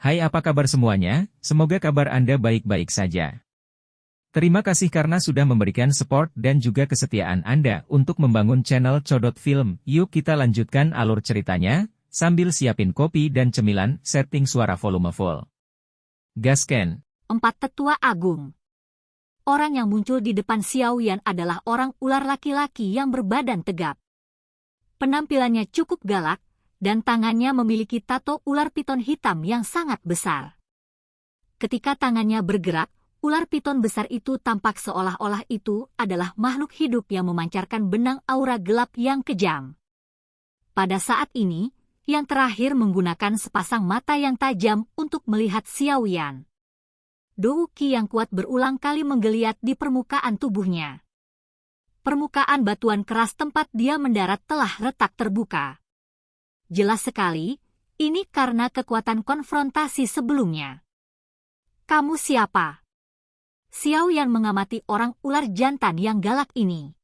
Hai, apa kabar semuanya? Semoga kabar Anda baik-baik saja. Terima kasih karena sudah memberikan support dan juga kesetiaan Anda untuk membangun channel Codot Film. Yuk kita lanjutkan alur ceritanya, sambil siapin kopi dan cemilan, setting suara volume full. Gasken. 4 Tetua Agung. Orang yang muncul di depan Xiao Yan adalah orang ular laki-laki yang berbadan tegap. Penampilannya cukup galak, dan tangannya memiliki tato ular piton hitam yang sangat besar. Ketika tangannya bergerak, ular piton besar itu tampak seolah-olah itu adalah makhluk hidup yang memancarkan benang aura gelap yang kejam. Pada saat ini, yang terakhir menggunakan sepasang mata yang tajam untuk melihat Xiao Yan. Dou Qi yang kuat berulang kali menggeliat di permukaan tubuhnya. Permukaan batuan keras tempat dia mendarat telah retak terbuka. Jelas sekali, ini karena kekuatan konfrontasi sebelumnya. Kamu siapa? Xiao Yan mengamati orang ular jantan yang galak ini.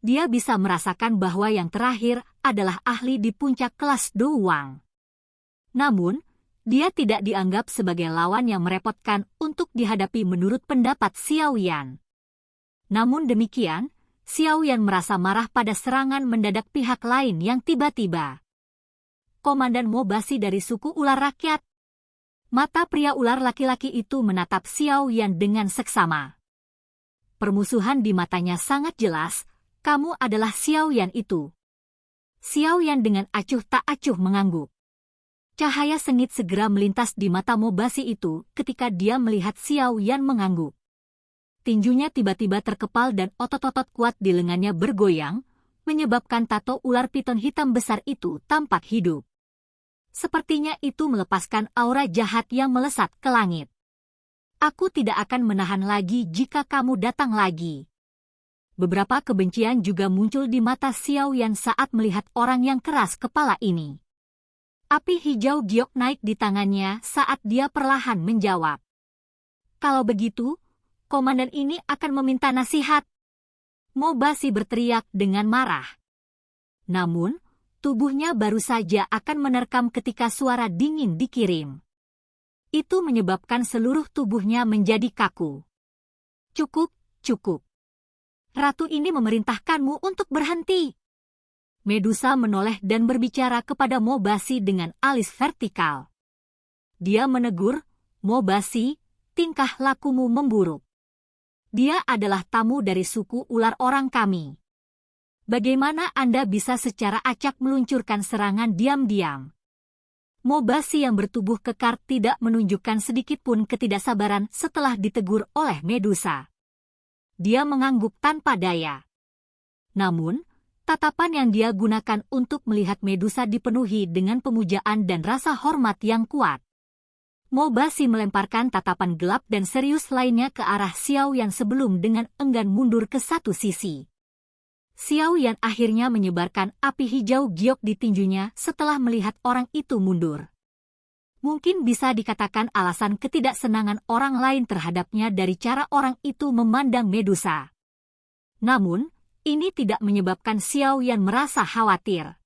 Dia bisa merasakan bahwa yang terakhir adalah ahli di puncak kelas Dou Wang. Namun, dia tidak dianggap sebagai lawan yang merepotkan untuk dihadapi menurut pendapat Xiao Yan. Namun demikian, Xiao Yan merasa marah pada serangan mendadak pihak lain yang tiba-tiba. Komandan Mobasi dari suku ular rakyat. Mata pria ular laki-laki itu menatap Xiao Yan dengan seksama. Permusuhan di matanya sangat jelas, kamu adalah Xiao Yan itu. Xiao Yan dengan acuh tak acuh mengangguk. Cahaya sengit segera melintas di mata Mobasi itu ketika dia melihat Xiao Yan mengangguk. Tinjunya tiba-tiba terkepal dan otot-otot kuat di lengannya bergoyang, menyebabkan tato ular piton hitam besar itu tampak hidup. Sepertinya itu melepaskan aura jahat yang melesat ke langit. Aku tidak akan menahan lagi jika kamu datang lagi. Beberapa kebencian juga muncul di mata Xiao Yan saat melihat orang yang keras kepala ini. Api hijau giok naik di tangannya saat dia perlahan menjawab. Kalau begitu, komandan ini akan meminta nasihat. Mobasi berteriak dengan marah. Namun, tubuhnya baru saja akan menerkam ketika suara dingin dikirim. Itu menyebabkan seluruh tubuhnya menjadi kaku. Cukup, cukup. Ratu ini memerintahkanmu untuk berhenti. Medusa menoleh dan berbicara kepada Mobasi dengan alis vertikal. Dia menegur, Mobasi, tingkah lakumu memburuk. Dia adalah tamu dari suku ular orang kami. Bagaimana Anda bisa secara acak meluncurkan serangan diam-diam? Mobasi yang bertubuh kekar tidak menunjukkan sedikitpun ketidaksabaran setelah ditegur oleh Medusa. Dia mengangguk tanpa daya. Namun, tatapan yang dia gunakan untuk melihat Medusa dipenuhi dengan pemujaan dan rasa hormat yang kuat. Mobasi melemparkan tatapan gelap dan serius lainnya ke arah Xiao Yan sebelum dengan enggan mundur ke satu sisi. Xiao Yan akhirnya menyebarkan api hijau giok di tinjunya setelah melihat orang itu mundur. Mungkin bisa dikatakan alasan ketidaksenangan orang lain terhadapnya dari cara orang itu memandang Medusa. Namun, ini tidak menyebabkan Xiao Yan merasa khawatir.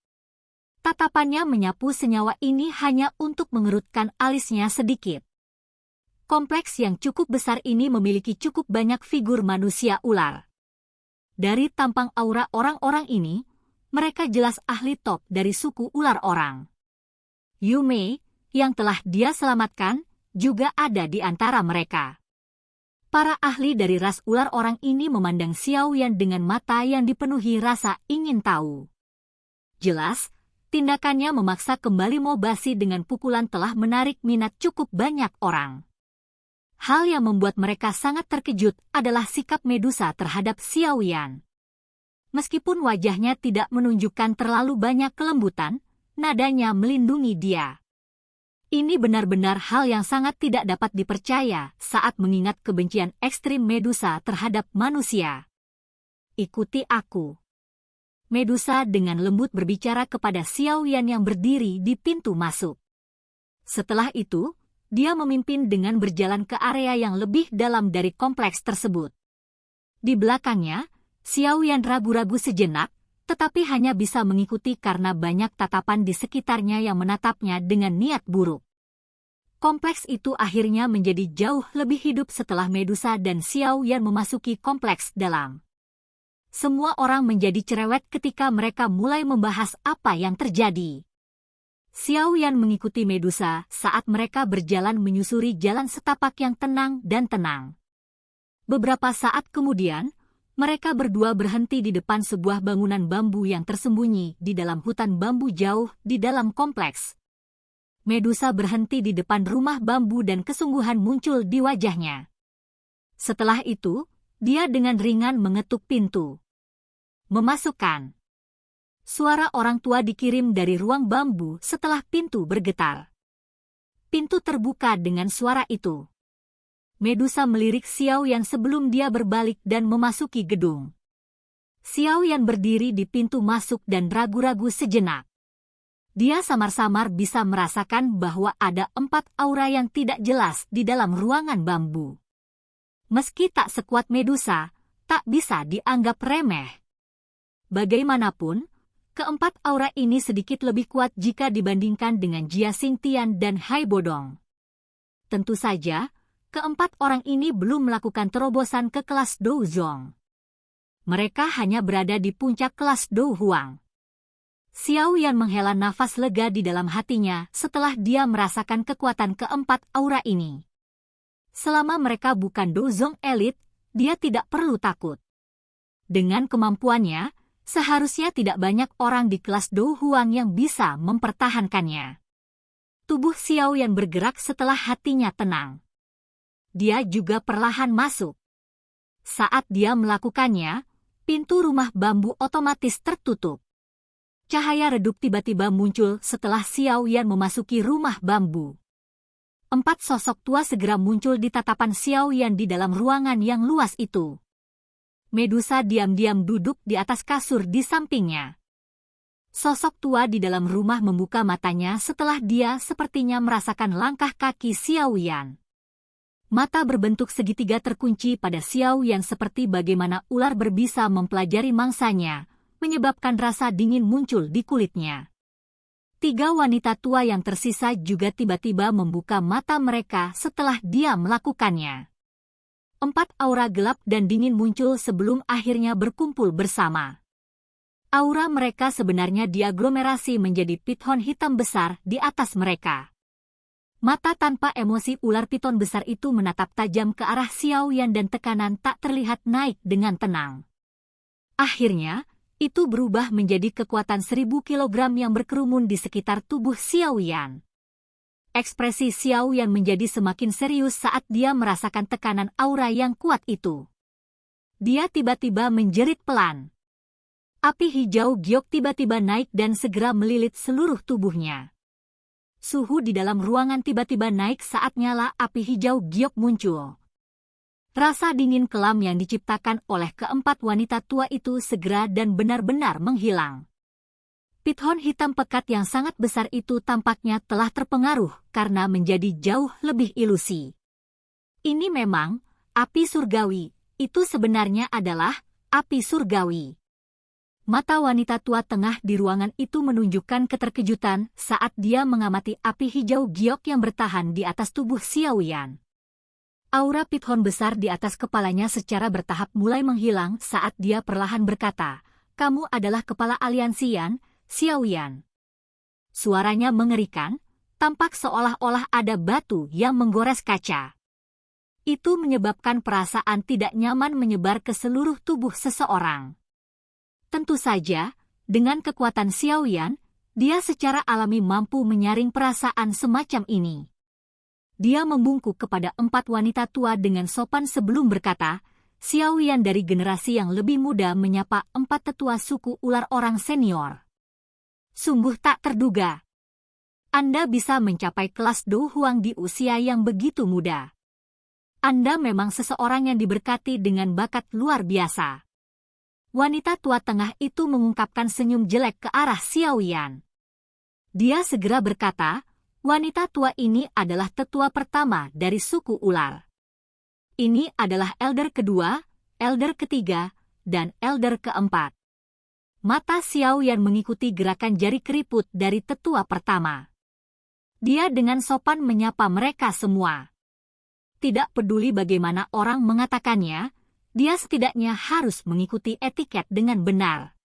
Tatapannya menyapu senyawa ini hanya untuk mengerutkan alisnya sedikit. Kompleks yang cukup besar ini memiliki cukup banyak figur manusia ular. Dari tampang aura orang-orang ini, mereka jelas ahli top dari suku ular orang. Yu Mei, yang telah dia selamatkan, juga ada di antara mereka. Para ahli dari ras ular orang ini memandang Xiao Yan dengan mata yang dipenuhi rasa ingin tahu. Jelas, tindakannya memaksa kembali Mobasi dengan pukulan telah menarik minat cukup banyak orang. Hal yang membuat mereka sangat terkejut adalah sikap Medusa terhadap Xiao Yan. Meskipun wajahnya tidak menunjukkan terlalu banyak kelembutan, nadanya melindungi dia. Ini benar-benar hal yang sangat tidak dapat dipercaya saat mengingat kebencian ekstrim Medusa terhadap manusia. Ikuti aku. Medusa dengan lembut berbicara kepada Xiao Yan yang berdiri di pintu masuk. Setelah itu, dia memimpin dengan berjalan ke area yang lebih dalam dari kompleks tersebut. Di belakangnya, Xiao Yan ragu-ragu sejenak, tetapi hanya bisa mengikuti karena banyak tatapan di sekitarnya yang menatapnya dengan niat buruk. Kompleks itu akhirnya menjadi jauh lebih hidup setelah Medusa dan Xiao Yan memasuki kompleks dalam. Semua orang menjadi cerewet ketika mereka mulai membahas apa yang terjadi. Xiao Yan mengikuti Medusa saat mereka berjalan menyusuri jalan setapak yang tenang dan tenang. Beberapa saat kemudian, mereka berdua berhenti di depan sebuah bangunan bambu yang tersembunyi di dalam hutan bambu jauh di dalam kompleks. Medusa berhenti di depan rumah bambu dan kesungguhan muncul di wajahnya. Setelah itu, dia dengan ringan mengetuk pintu. Memasukkan. Suara orang tua dikirim dari ruang bambu setelah pintu bergetar. Pintu terbuka dengan suara itu. Medusa melirik Xiao Yan sebelum dia berbalik dan memasuki gedung. Xiao Yan berdiri di pintu masuk dan ragu-ragu sejenak. Dia samar-samar bisa merasakan bahwa ada 4 aura yang tidak jelas di dalam ruangan bambu. Meski tak sekuat Medusa, tak bisa dianggap remeh. Bagaimanapun, keempat aura ini sedikit lebih kuat jika dibandingkan dengan Jia Xingtian dan Hai Bodong. Tentu saja, keempat orang ini belum melakukan terobosan ke kelas Dou Zhong. Mereka hanya berada di puncak kelas Dou Huang. Xiao Yan menghela nafas lega di dalam hatinya setelah dia merasakan kekuatan keempat aura ini. Selama mereka bukan Dozong elit, dia tidak perlu takut. Dengan kemampuannya, seharusnya tidak banyak orang di kelas Dou Huang yang bisa mempertahankannya. Tubuh Xiao Yan bergerak setelah hatinya tenang. Dia juga perlahan masuk. Saat dia melakukannya, pintu rumah bambu otomatis tertutup. Cahaya redup tiba-tiba muncul setelah Xiao Yan memasuki rumah bambu. 4 sosok tua segera muncul di tatapan Xiao Yan di dalam ruangan yang luas itu. Medusa diam-diam duduk di atas kasur di sampingnya. Sosok tua di dalam rumah membuka matanya setelah dia sepertinya merasakan langkah kaki Xiao Yan. Mata berbentuk segitiga terkunci pada Xiao Yan seperti bagaimana ular berbisa mempelajari mangsanya, menyebabkan rasa dingin muncul di kulitnya. 3 wanita tua yang tersisa juga tiba-tiba membuka mata mereka setelah dia melakukannya. 4 aura gelap dan dingin muncul sebelum akhirnya berkumpul bersama. Aura mereka sebenarnya diaglomerasi menjadi piton hitam besar di atas mereka. Mata tanpa emosi ular piton besar itu menatap tajam ke arah Xiao Yan dan tekanan tak terlihat naik dengan tenang. Akhirnya, itu berubah menjadi kekuatan 1000 kilogram yang berkerumun di sekitar tubuh Xiao Yan. Ekspresi Xiao Yan menjadi semakin serius saat dia merasakan tekanan aura yang kuat itu. Dia tiba-tiba menjerit pelan. Api hijau giok tiba-tiba naik dan segera melilit seluruh tubuhnya. Suhu di dalam ruangan tiba-tiba naik saat nyala api hijau giok muncul. Rasa dingin kelam yang diciptakan oleh keempat wanita tua itu segera dan benar-benar menghilang. Piton hitam pekat yang sangat besar itu tampaknya telah terpengaruh karena menjadi jauh lebih ilusi. Ini memang api surgawi, itu sebenarnya adalah api surgawi. Mata wanita tua tengah di ruangan itu menunjukkan keterkejutan saat dia mengamati api hijau giok yang bertahan di atas tubuh Xiao Yan. Aura piton besar di atas kepalanya secara bertahap mulai menghilang saat dia perlahan berkata, "Kamu adalah kepala aliansi Yan, Xiao Yan." Suaranya mengerikan, tampak seolah-olah ada batu yang menggores kaca. Itu menyebabkan perasaan tidak nyaman menyebar ke seluruh tubuh seseorang. Tentu saja, dengan kekuatan Xiao Yan, dia secara alami mampu menyaring perasaan semacam ini. Dia membungkuk kepada 4 wanita tua dengan sopan sebelum berkata, Xiao Yan dari generasi yang lebih muda menyapa 4 tetua suku ular orang senior. Sungguh tak terduga. Anda bisa mencapai kelas Dou Huang di usia yang begitu muda. Anda memang seseorang yang diberkati dengan bakat luar biasa. Wanita tua tengah itu mengungkapkan senyum jelek ke arah Xiao Yan. Dia segera berkata, wanita tua ini adalah tetua pertama dari suku ular. Ini adalah elder kedua, elder ketiga, dan elder keempat. Mata Xiao Yan mengikuti gerakan jari keriput dari tetua pertama. Dia dengan sopan menyapa mereka semua. Tidak peduli bagaimana orang mengatakannya, dia setidaknya harus mengikuti etiket dengan benar.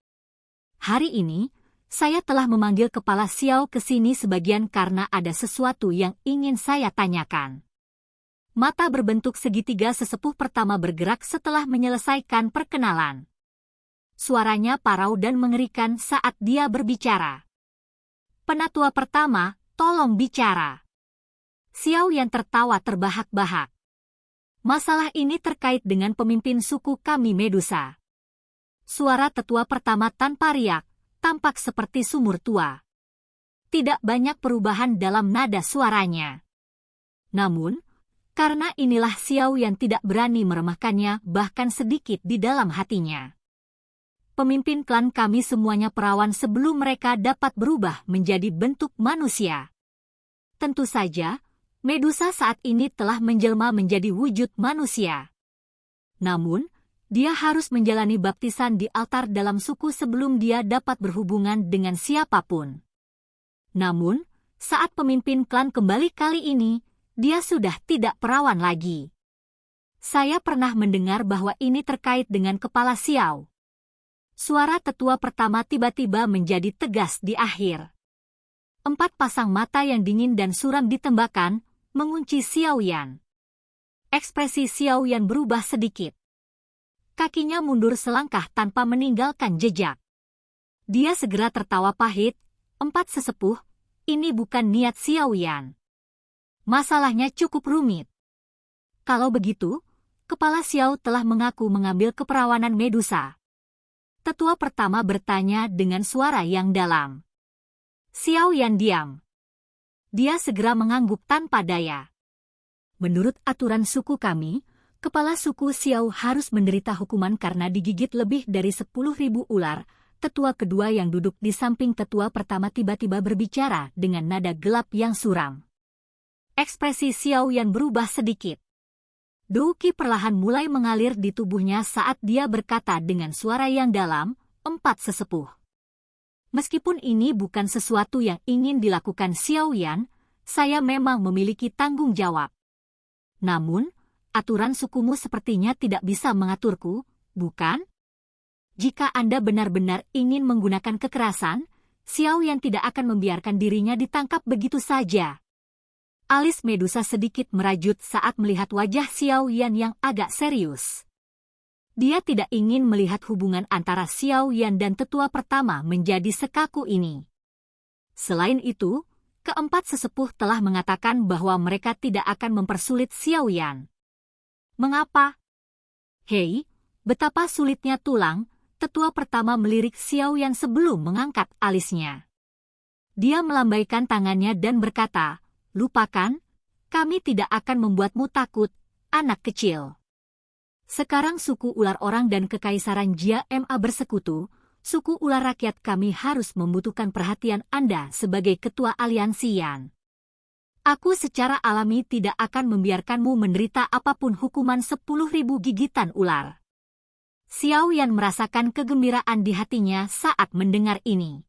Hari ini, saya telah memanggil Kepala Xiao ke sini sebagian karena ada sesuatu yang ingin saya tanyakan. Mata berbentuk segitiga sesepuh pertama bergerak setelah menyelesaikan perkenalan. Suaranya parau dan mengerikan saat dia berbicara. Penatua pertama, tolong bicara. Xiao Yan tertawa terbahak-bahak. Masalah ini terkait dengan pemimpin suku kami Medusa. Suara tetua pertama tanpa riak, tampak seperti sumur tua. Tidak banyak perubahan dalam nada suaranya. Namun, karena inilah Xiao yang tidak berani meremehkannya bahkan sedikit di dalam hatinya. Pemimpin klan kami semuanya perawan sebelum mereka dapat berubah menjadi bentuk manusia. Tentu saja, Medusa saat ini telah menjelma menjadi wujud manusia. Namun, dia harus menjalani baptisan di altar dalam suku sebelum dia dapat berhubungan dengan siapapun. Namun, saat pemimpin klan kembali kali ini, dia sudah tidak perawan lagi. Saya pernah mendengar bahwa ini terkait dengan Kepala Xiao. Suara tetua pertama tiba-tiba menjadi tegas di akhir. 4 pasang mata yang dingin dan suram ditembakkan, mengunci Xiao Yan. Ekspresi Xiao Yan berubah sedikit. Kakinya mundur selangkah tanpa meninggalkan jejak. Dia segera tertawa pahit. 4 sesepuh, ini bukan niat Xiao Yan. Masalahnya cukup rumit. Kalau begitu, Kepala Xiao telah mengaku mengambil keperawanan Medusa. Tetua pertama bertanya dengan suara yang dalam. Xiao Yan diam. Dia segera mengangguk tanpa daya. Menurut aturan suku kami, kepala suku Xiao harus menderita hukuman karena digigit lebih dari 10.000 ular. Tetua kedua yang duduk di samping tetua pertama tiba-tiba berbicara dengan nada gelap yang suram. Ekspresi Xiao Yan berubah sedikit. Douqi perlahan mulai mengalir di tubuhnya saat dia berkata dengan suara yang dalam, 4 sesepuh. Meskipun ini bukan sesuatu yang ingin dilakukan Xiao Yan, saya memang memiliki tanggung jawab. Namun, aturan sukumu sepertinya tidak bisa mengaturku, bukan? Jika Anda benar-benar ingin menggunakan kekerasan, Xiao Yan tidak akan membiarkan dirinya ditangkap begitu saja. Alis Medusa sedikit merajut saat melihat wajah Xiao Yan yang agak serius. Dia tidak ingin melihat hubungan antara Xiao Yan dan tetua pertama menjadi sekaku ini. Selain itu, keempat sesepuh telah mengatakan bahwa mereka tidak akan mempersulit Xiao Yan. Mengapa? Hei, betapa sulitnya tulang, tetua pertama melirik Xiao Yan sebelum mengangkat alisnya. Dia melambaikan tangannya dan berkata, lupakan, kami tidak akan membuatmu takut, anak kecil. Sekarang suku ular orang dan kekaisaran Jia Ma bersekutu, suku ular rakyat kami harus membutuhkan perhatian Anda sebagai ketua aliansi Yan. Aku secara alami tidak akan membiarkanmu menderita apapun hukuman 10.000 gigitan ular. Xiao Yan merasakan kegembiraan di hatinya saat mendengar ini.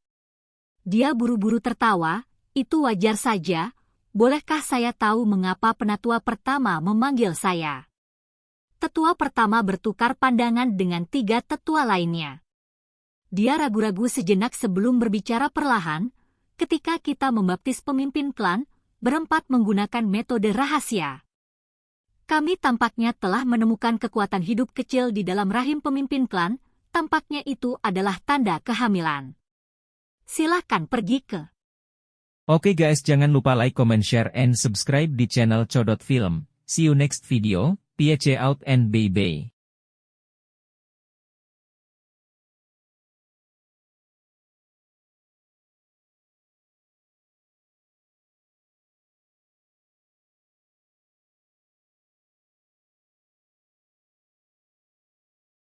Dia buru-buru tertawa, itu wajar saja, bolehkah saya tahu mengapa penatua pertama memanggil saya? Tetua pertama bertukar pandangan dengan 3 tetua lainnya. Dia ragu-ragu sejenak sebelum berbicara perlahan, ketika kita membaptis pemimpin klan, berempat menggunakan metode rahasia. Kami tampaknya telah menemukan kekuatan hidup kecil di dalam rahim pemimpin klan, tampaknya itu adalah tanda kehamilan. Silahkan pergi ke. Oke guys, jangan lupa like, comment, share, and subscribe di channel Codot Film. See you next video. Peace out and bye-bye.